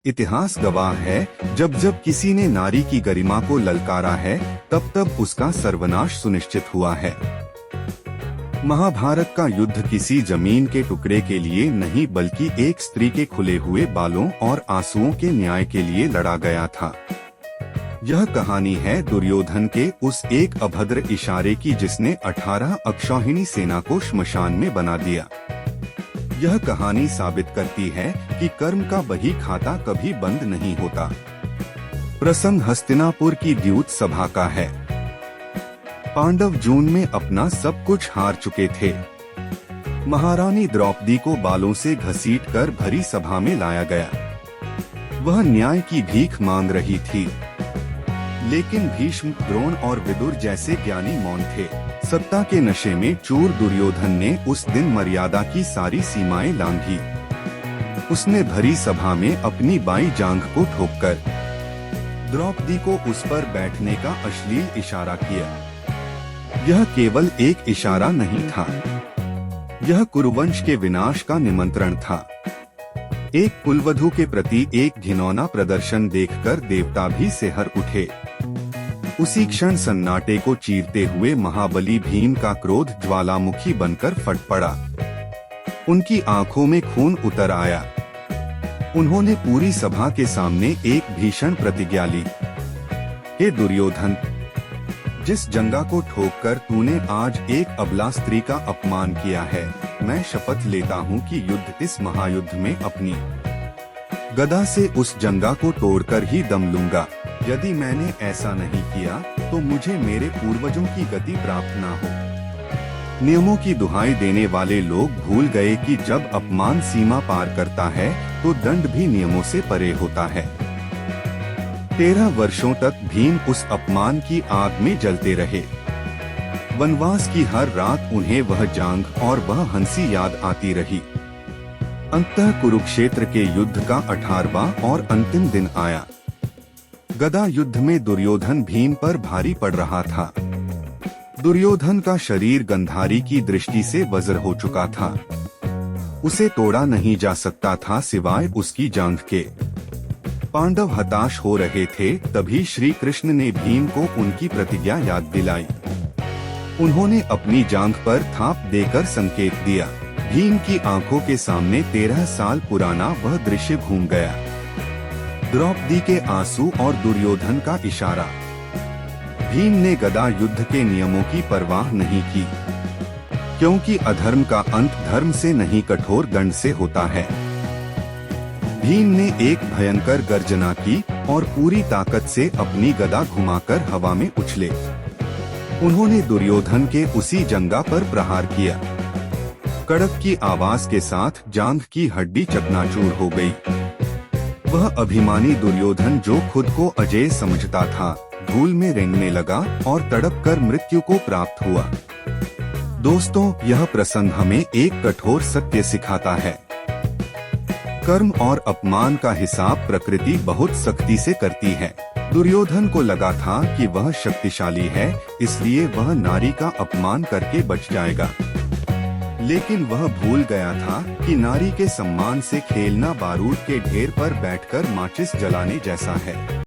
इतिहास गवाह है, जब जब किसी ने नारी की गरिमा को ललकारा है, तब तब उसका सर्वनाश सुनिश्चित हुआ है। महाभारत का युद्ध किसी जमीन के टुकड़े के लिए नहीं बल्कि एक स्त्री के खुले हुए बालों और आंसुओं के न्याय के लिए लड़ा गया था। यह कहानी है दुर्योधन के उस एक अभद्र इशारे की जिसने 18 अक्षौहिणी सेना को श्मशान में बना दिया। यह कहानी साबित करती है कि कर्म का बही खाता कभी बंद नहीं होता। प्रसंग हस्तिनापुर की द्यूत सभा का है। पांडव जून में अपना सब कुछ हार चुके थे। महारानी द्रौपदी को बालों से घसीटकर भरी सभा में लाया गया। वह न्याय की भीख मांग रही थी, लेकिन भीष्म, द्रोण और विदुर जैसे ज्ञानी मौन थे। सत्ता के नशे में चूर दुर्योधन ने उस दिन मर्यादा की सारी सीमाएं लांघी। उसने भरी सभा में अपनी बाईं जांघ को ठोककर द्रौपदी को उस पर बैठने का अश्लील इशारा किया। यह केवल एक इशारा नहीं था, यह कुरुवंश के विनाश का निमंत्रण था। एक कुलवधू के प्रति एक घिनौना प्रदर्शन देखकर देवता भी सिहर उठे। उसी क्षण सन्नाटे को चीरते हुए महाबली भीम का क्रोध ज्वालामुखी बनकर फट पड़ा। उनकी आंखों में खून उतर आया। उन्होंने पूरी सभा के सामने एक भीषण प्रतिज्ञा ली। हे दुर्योधन, जिस जंगा को ठोककर तूने आज एक अबला स्त्री का अपमान किया है, मैं शपथ लेता हूँ कि युद्ध इस महायुद्ध में अपनी गदा से उस जंगा को तोड़कर ही दम लूंगा। यदि मैंने ऐसा नहीं किया तो मुझे मेरे पूर्वजों की गति प्राप्त ना हो। नियमों की दुहाई देने वाले लोग भूल गए कि जब अपमान सीमा पार करता है तो दंड भी नियमों से परे होता है। 13 वर्षों तक भीम उस अपमान की आग में जलते रहे। वनवास की हर रात उन्हें वह जांघ और वह हंसी याद आती रही। अंततः कुरुक्षेत्र के युद्ध का 18वां और अंतिम दिन आया। गदा युद्ध में दुर्योधन भीम पर भारी पड़ रहा था। दुर्योधन का शरीर गंधारी की दृष्टि से वज्र हो चुका था। उसे तोड़ा नहीं जा सकता था सिवाय उसकी जांघ के। पांडव हताश हो रहे थे, तभी श्री कृष्ण ने भीम को उनकी प्रतिज्ञा याद दिलाई। उन्होंने अपनी जांघ पर थाप देकर संकेत दिया। भीम की आंखों के सामने 13 साल पुराना वह दृश्य घूम गया। द्रौपदी के आंसू और दुर्योधन का इशारा। भीम ने गदा युद्ध के नियमों की परवाह नहीं की, क्योंकि अधर्म का अंत धर्म से नहीं कठोर दंड से होता है। भीम ने एक भयंकर गर्जना की और पूरी ताकत से अपनी गदा घुमाकर हवा में उछले। उन्होंने दुर्योधन के उसी जंगा पर प्रहार किया। कड़क की आवाज के साथ जांघ की हड्डी चकनाचूर हो गई। वह अभिमानी दुर्योधन, जो खुद को अजेय समझता था, धूल में रेंगने लगा और तड़प कर मृत्यु को प्राप्त हुआ। दोस्तों, यह प्रसंग हमें एक कठोर सत्य सिखाता है। कर्म और अपमान का हिसाब प्रकृति बहुत सख्ती से करती है। दुर्योधन को लगा था कि वह शक्तिशाली है, इसलिए वह नारी का अपमान करके बच जाएगा। लेकिन वह भूल गया था कि नारी के सम्मान से खेलना बारूद के ढेर पर बैठकर माचिस जलाने जैसा है।